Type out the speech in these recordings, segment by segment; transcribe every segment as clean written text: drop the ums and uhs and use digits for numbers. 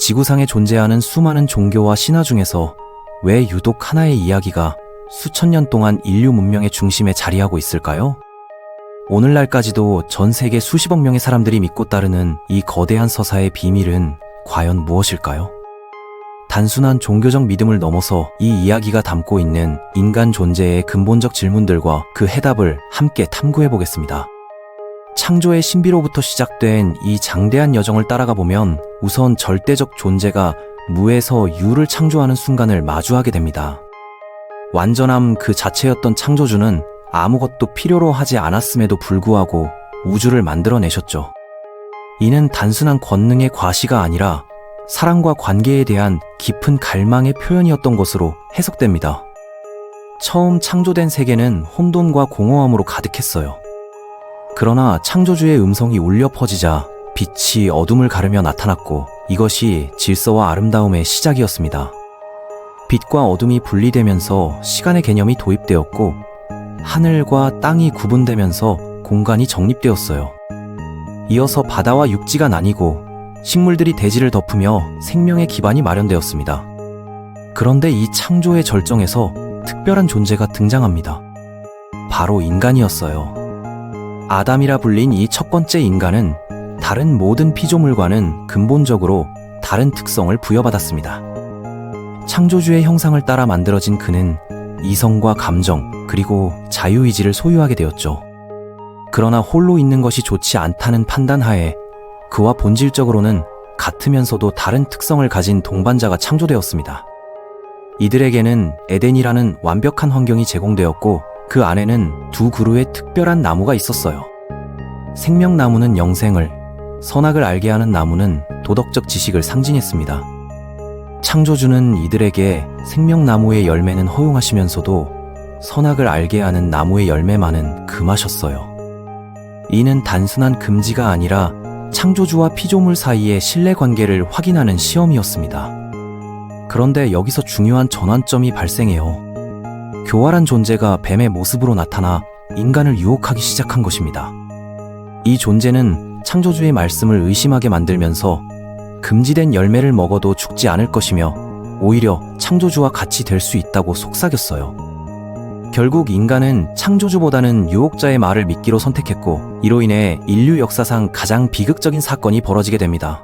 지구상에 존재하는 수많은 종교와 신화 중에서 왜 유독 하나의 이야기가 수천 년 동안 인류 문명의 중심에 자리하고 있을까요? 오늘날까지도 전 세계 수십억 명의 사람들이 믿고 따르는 이 거대한 서사의 비밀은 과연 무엇일까요? 단순한 종교적 믿음을 넘어서 이 이야기가 담고 있는 인간 존재의 근본적 질문들과 그 해답을 함께 탐구해 보겠습니다. 창조의 신비로부터 시작된 이 장대한 여정을 따라가 보면 우선 절대적 존재가 무에서 유를 창조하는 순간을 마주하게 됩니다. 완전함 그 자체였던 창조주는 아무것도 필요로 하지 않았음에도 불구하고 우주를 만들어내셨죠. 이는 단순한 권능의 과시가 아니라 사랑과 관계에 대한 깊은 갈망의 표현이었던 것으로 해석됩니다. 처음 창조된 세계는 혼돈과 공허함으로 가득했어요. 그러나 창조주의 음성이 울려 퍼지자 빛이 어둠을 가르며 나타났고 이것이 질서와 아름다움의 시작이었습니다. 빛과 어둠이 분리되면서 시간의 개념이 도입되었고 하늘과 땅이 구분되면서 공간이 정립되었어요. 이어서 바다와 육지가 나뉘고 식물들이 대지를 덮으며 생명의 기반이 마련되었습니다. 그런데 이 창조의 절정에서 특별한 존재가 등장합니다. 바로 인간이었어요. 아담이라 불린 이 첫 번째 인간은 다른 모든 피조물과는 근본적으로 다른 특성을 부여받았습니다. 창조주의 형상을 따라 만들어진 그는 이성과 감정 그리고 자유의지를 소유하게 되었죠. 그러나 홀로 있는 것이 좋지 않다는 판단하에 그와 본질적으로는 같으면서도 다른 특성을 가진 동반자가 창조되었습니다. 이들에게는 에덴이라는 완벽한 환경이 제공되었고 그 안에는 두 그루의 특별한 나무가 있었어요. 생명나무는 영생을, 선악을 알게 하는 나무는 도덕적 지식을 상징했습니다. 창조주는 이들에게 생명나무의 열매는 허용하시면서도 선악을 알게 하는 나무의 열매만은 금하셨어요. 이는 단순한 금지가 아니라 창조주와 피조물 사이의 신뢰관계를 확인하는 시험이었습니다. 그런데 여기서 중요한 전환점이 발생해요. 교활한 존재가 뱀의 모습으로 나타나 인간을 유혹하기 시작한 것입니다. 이 존재는 창조주의 말씀을 의심하게 만들면서 금지된 열매를 먹어도 죽지 않을 것이며 오히려 창조주와 같이 될 수 있다고 속삭였어요. 결국 인간은 창조주보다는 유혹자의 말을 믿기로 선택했고 이로 인해 인류 역사상 가장 비극적인 사건이 벌어지게 됩니다.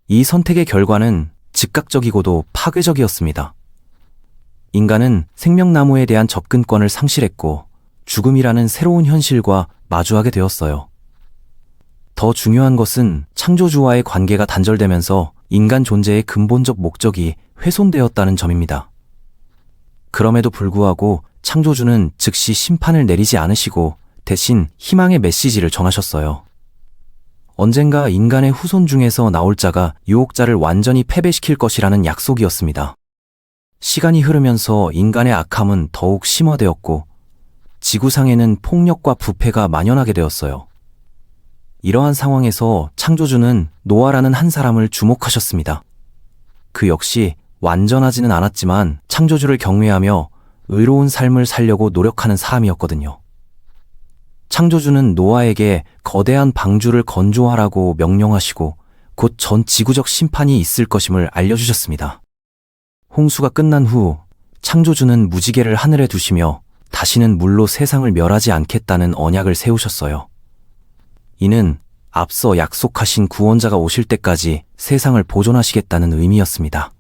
이 선택의 결과는 즉각적이고도 파괴적이었습니다. 인간은 생명나무에 대한 접근권을 상실했고 죽음이라는 새로운 현실과 마주하게 되었어요. 더 중요한 것은 창조주와의 관계가 단절되면서 인간 존재의 근본적 목적이 훼손되었다는 점입니다. 그럼에도 불구하고 창조주는 즉시 심판을 내리지 않으시고 대신 희망의 메시지를 전하셨어요. 언젠가 인간의 후손 중에서 나올 자가 유혹자를 완전히 패배시킬 것이라는 약속이었습니다. 시간이 흐르면서 인간의 악함은 더욱 심화되었고 지구상에는 폭력과 부패가 만연하게 되었어요. 이러한 상황에서 창조주는 노아라는 한 사람을 주목하셨습니다. 그 역시 완전하지는 않았지만 창조주를 경외하며 의로운 삶을 살려고 노력하는 사람이었거든요. 창조주는 노아에게 거대한 방주를 건조하라고 명령하시고 곧 전 지구적 심판이 있을 것임을 알려주셨습니다. 홍수가 끝난 후 창조주는 무지개를 하늘에 두시며 다시는 물로 세상을 멸하지 않겠다는 언약을 세우셨어요. 이는 앞서 약속하신 구원자가 오실 때까지 세상을 보존하시겠다는 의미였습니다.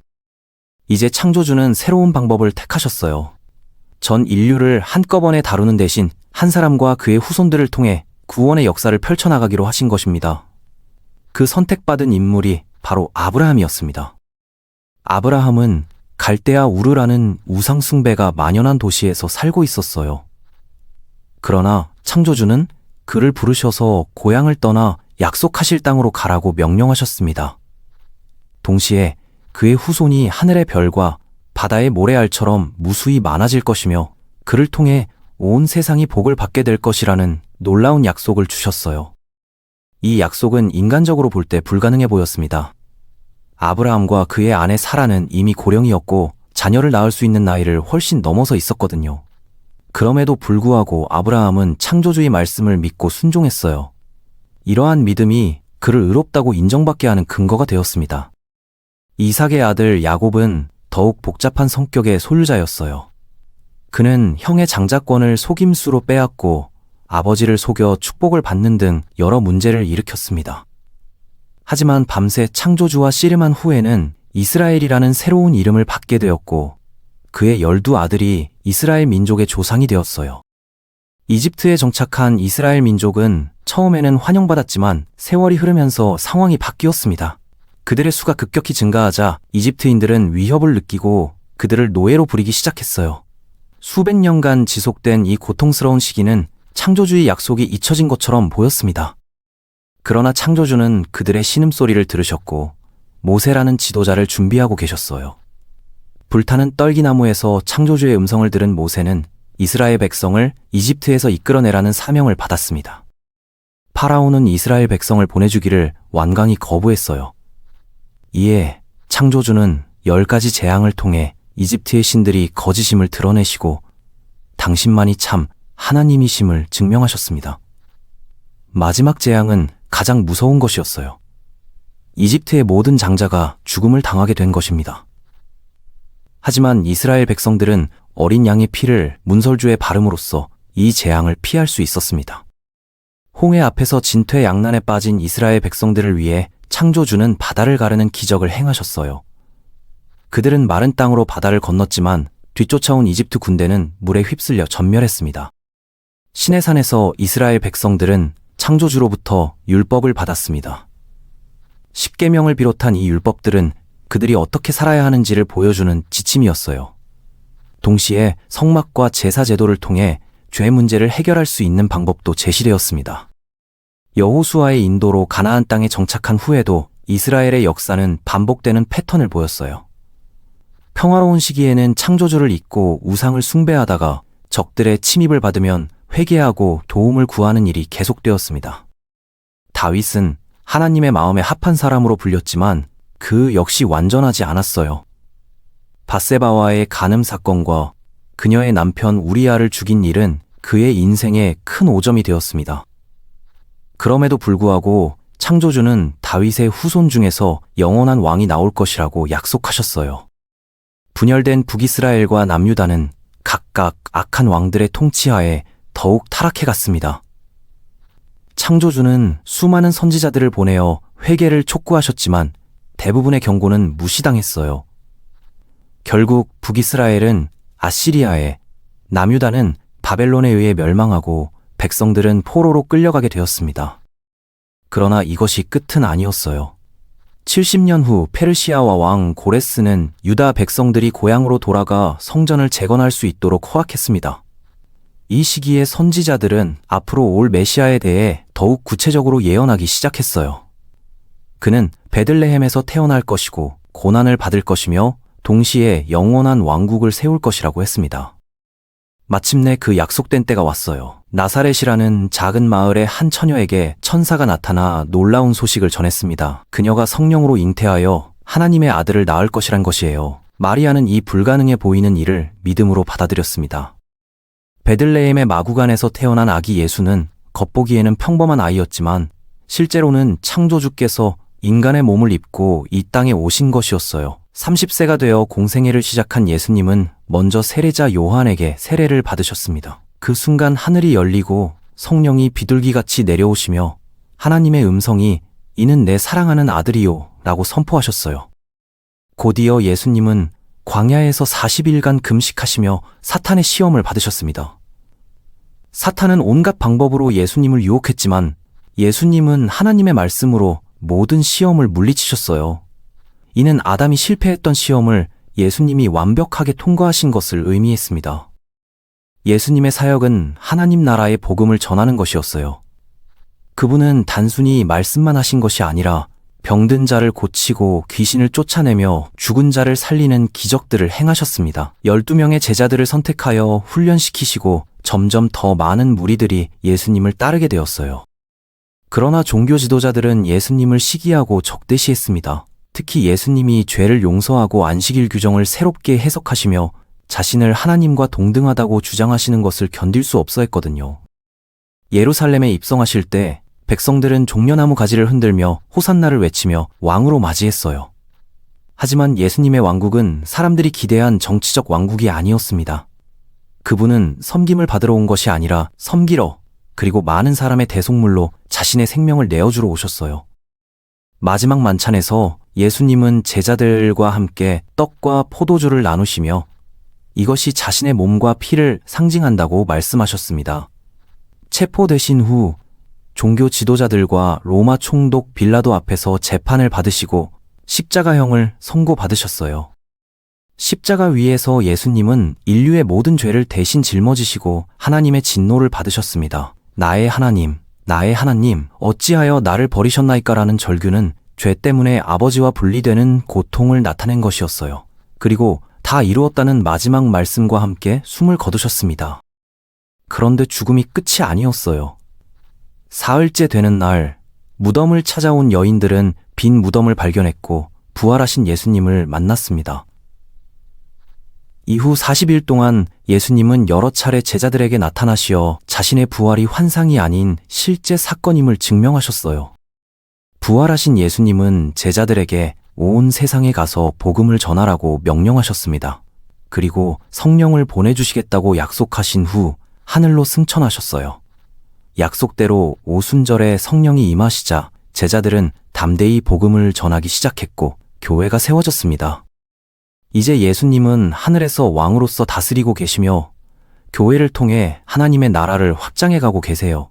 이제 창조주는 새로운 방법을 택하셨어요. 전 인류를 한꺼번에 다루는 대신 한 사람과 그의 후손들을 통해 구원의 역사를 펼쳐나가기로 하신 것입니다. 그 선택받은 인물이 바로 아브라함이었습니다. 아브라함은 갈대아 우르라는 우상 숭배가 만연한 도시에서 살고 있었어요. 그러나 창조주는 그를 부르셔서 고향을 떠나 약속하실 땅으로 가라고 명령하셨습니다. 동시에 그의 후손이 하늘의 별과 바다의 모래알처럼 무수히 많아질 것이며 그를 통해 온 세상이 복을 받게 될 것이라는 놀라운 약속을 주셨어요. 이 약속은 인간적으로 볼 때 불가능해 보였습니다. 아브라함과 그의 아내 사라는 이미 고령이었고 자녀를 낳을 수 있는 나이를 훨씬 넘어서 있었거든요. 그럼에도 불구하고 아브라함은 창조주의 말씀을 믿고 순종했어요. 이러한 믿음이 그를 의롭다고 인정받게 하는 근거가 되었습니다. 이삭의 아들 야곱은 더욱 복잡한 성격의 소유자였어요. 그는 형의 장자권을 속임수로 빼앗고 아버지를 속여 축복을 받는 등 여러 문제를 일으켰습니다. 하지만 밤새 창조주와 씨름한 후에는 이스라엘이라는 새로운 이름을 받게 되었고 그의 12아들이 이스라엘 민족의 조상이 되었어요. 이집트에 정착한 이스라엘 민족은 처음에는 환영받았지만 세월이 흐르면서 상황이 바뀌었습니다. 그들의 수가 급격히 증가하자 이집트인들은 위협을 느끼고 그들을 노예로 부리기 시작했어요. 수백 년간 지속된 이 고통스러운 시기는 창조주의 약속이 잊혀진 것처럼 보였습니다. 그러나 창조주는 그들의 신음소리를 들으셨고 모세라는 지도자를 준비하고 계셨어요. 불타는 떨기나무에서 창조주의 음성을 들은 모세는 이스라엘 백성을 이집트에서 이끌어내라는 사명을 받았습니다. 파라오는 이스라엘 백성을 보내주기를 완강히 거부했어요. 이에 창조주는 10가지 재앙을 통해 이집트의 신들이 거짓임을 드러내시고 당신만이 참 하나님이심을 증명하셨습니다. 마지막 재앙은 가장 무서운 것이었어요. 이집트의 모든 장자가 죽음을 당하게 된 것입니다. 하지만 이스라엘 백성들은 어린 양의 피를 문설주에 바름으로써 이 재앙을 피할 수 있었습니다. 홍해 앞에서 진퇴양난에 빠진 이스라엘 백성들을 위해 창조주는 바다를 가르는 기적을 행하셨어요. 그들은 마른 땅으로 바다를 건넜지만 뒤쫓아온 이집트 군대는 물에 휩쓸려 전멸했습니다. 시내산에서 이스라엘 백성들은 창조주로부터 율법을 받았습니다. 십계명을 비롯한 이 율법들은 그들이 어떻게 살아야 하는지를 보여주는 지침이었어요. 동시에 성막과 제사 제도를 통해 죄 문제를 해결할 수 있는 방법도 제시되었습니다. 여호수아의 인도로 가나안 땅에 정착한 후에도 이스라엘의 역사는 반복되는 패턴을 보였어요. 평화로운 시기에는 창조주를 잊고 우상을 숭배하다가 적들의 침입을 받으면 회개하고 도움을 구하는 일이 계속되었습니다. 다윗은 하나님의 마음에 합한 사람으로 불렸지만 그 역시 완전하지 않았어요. 밧세바와의 간음 사건과 그녀의 남편 우리아를 죽인 일은 그의 인생의 큰 오점이 되었습니다. 그럼에도 불구하고 창조주는 다윗의 후손 중에서 영원한 왕이 나올 것이라고 약속하셨어요. 분열된 북이스라엘과 남유다는 각각 악한 왕들의 통치하에 더욱 타락해 갔습니다. 창조주는 수많은 선지자들을 보내어 회개를 촉구하셨지만 대부분의 경고는 무시당했어요. 결국 북이스라엘은 아시리아에, 남유다는 바벨론에 의해 멸망하고 백성들은 포로로 끌려가게 되었습니다. 그러나 이것이 끝은 아니었어요. 70년 후 페르시아와 왕 고레스는 유다 백성들이 고향으로 돌아가 성전을 재건할 수 있도록 허락했습니다. 이 시기에 선지자들은 앞으로 올 메시아에 대해 더욱 구체적으로 예언하기 시작했어요. 그는 베들레헴에서 태어날 것이고 고난을 받을 것이며 동시에 영원한 왕국을 세울 것이라고 했습니다. 마침내 그 약속된 때가 왔어요. 나사렛이라는 작은 마을의 한 처녀에게 천사가 나타나 놀라운 소식을 전했습니다. 그녀가 성령으로 잉태하여 하나님의 아들을 낳을 것이란 것이에요. 마리아는 이 불가능해 보이는 일을 믿음으로 받아들였습니다. 베들레헴의 마구간에서 태어난 아기 예수는 겉보기에는 평범한 아이였지만 실제로는 창조주께서 인간의 몸을 입고 이 땅에 오신 것이었어요. 30세가 되어 공생애를 시작한 예수님은 먼저 세례자 요한에게 세례를 받으셨습니다. 그 순간 하늘이 열리고 성령이 비둘기같이 내려오시며 하나님의 음성이 이는 내 사랑하는 아들이요 라고 선포하셨어요. 곧이어 예수님은 광야에서 40일간 금식하시며 사탄의 시험을 받으셨습니다. 사탄은 온갖 방법으로 예수님을 유혹했지만 예수님은 하나님의 말씀으로 모든 시험을 물리치셨어요. 이는 아담이 실패했던 시험을 예수님이 완벽하게 통과하신 것을 의미했습니다. 예수님의 사역은 하나님 나라의 복음을 전하는 것이었어요. 그분은 단순히 말씀만 하신 것이 아니라 병든 자를 고치고 귀신을 쫓아내며 죽은 자를 살리는 기적들을 행하셨습니다. 12명의 제자들을 선택하여 훈련시키시고 점점 더 많은 무리들이 예수님을 따르게 되었어요. 그러나 종교 지도자들은 예수님을 시기하고 적대시했습니다. 특히 예수님이 죄를 용서하고 안식일 규정을 새롭게 해석하시며 자신을 하나님과 동등하다고 주장하시는 것을 견딜 수 없어 했거든요. 예루살렘에 입성하실 때 백성들은 종려나무 가지를 흔들며 호산나를 외치며 왕으로 맞이했어요. 하지만 예수님의 왕국은 사람들이 기대한 정치적 왕국이 아니었습니다. 그분은 섬김을 받으러 온 것이 아니라 섬기러, 그리고 많은 사람의 대속물로 자신의 생명을 내어주러 오셨어요. 마지막 만찬에서 예수님은 제자들과 함께 떡과 포도주를 나누시며 이것이 자신의 몸과 피를 상징한다고 말씀하셨습니다. 체포되신 후 종교 지도자들과 로마 총독 빌라도 앞에서 재판을 받으시고 십자가형을 선고받으셨어요. 십자가 위에서 예수님은 인류의 모든 죄를 대신 짊어지시고 하나님의 진노를 받으셨습니다. 나의 하나님, 나의 하나님, 어찌하여 나를 버리셨나이까라는 절규는 죄 때문에 아버지와 분리되는 고통을 나타낸 것이었어요. 그리고 다 이루었다는 마지막 말씀과 함께 숨을 거두셨습니다. 그런데 죽음이 끝이 아니었어요. 사흘째 되는 날, 무덤을 찾아온 여인들은 빈 무덤을 발견했고 부활하신 예수님을 만났습니다. 이후 40일 동안 예수님은 여러 차례 제자들에게 나타나시어 자신의 부활이 환상이 아닌 실제 사건임을 증명하셨어요. 부활하신 예수님은 제자들에게 온 세상에 가서 복음을 전하라고 명령하셨습니다. 그리고 성령을 보내주시겠다고 약속하신 후 하늘로 승천하셨어요. 약속대로 오순절에 성령이 임하시자 제자들은 담대히 복음을 전하기 시작했고 교회가 세워졌습니다. 이제 예수님은 하늘에서 왕으로서 다스리고 계시며 교회를 통해 하나님의 나라를 확장해 가고 계세요.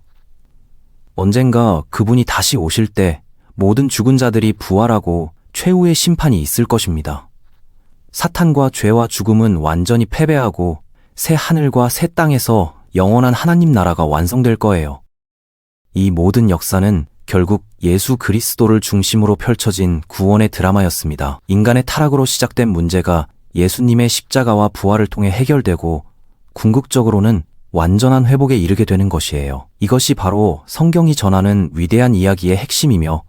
언젠가 그분이 다시 오실 때 모든 죽은 자들이 부활하고 최후의 심판이 있을 것입니다. 사탄과 죄와 죽음은 완전히 패배하고 새 하늘과 새 땅에서 영원한 하나님 나라가 완성될 거예요. 이 모든 역사는 결국 예수 그리스도를 중심으로 펼쳐진 구원의 드라마였습니다. 인간의 타락으로 시작된 문제가 예수님의 십자가와 부활을 통해 해결되고 궁극적으로는 완전한 회복에 이르게 되는 것이에요. 이것이 바로 성경이 전하는 위대한 이야기의 핵심이며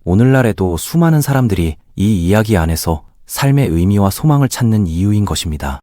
오늘날에도 수많은 사람들이 이 이야기 안에서 삶의 의미와 소망을 찾는 이유인 것입니다.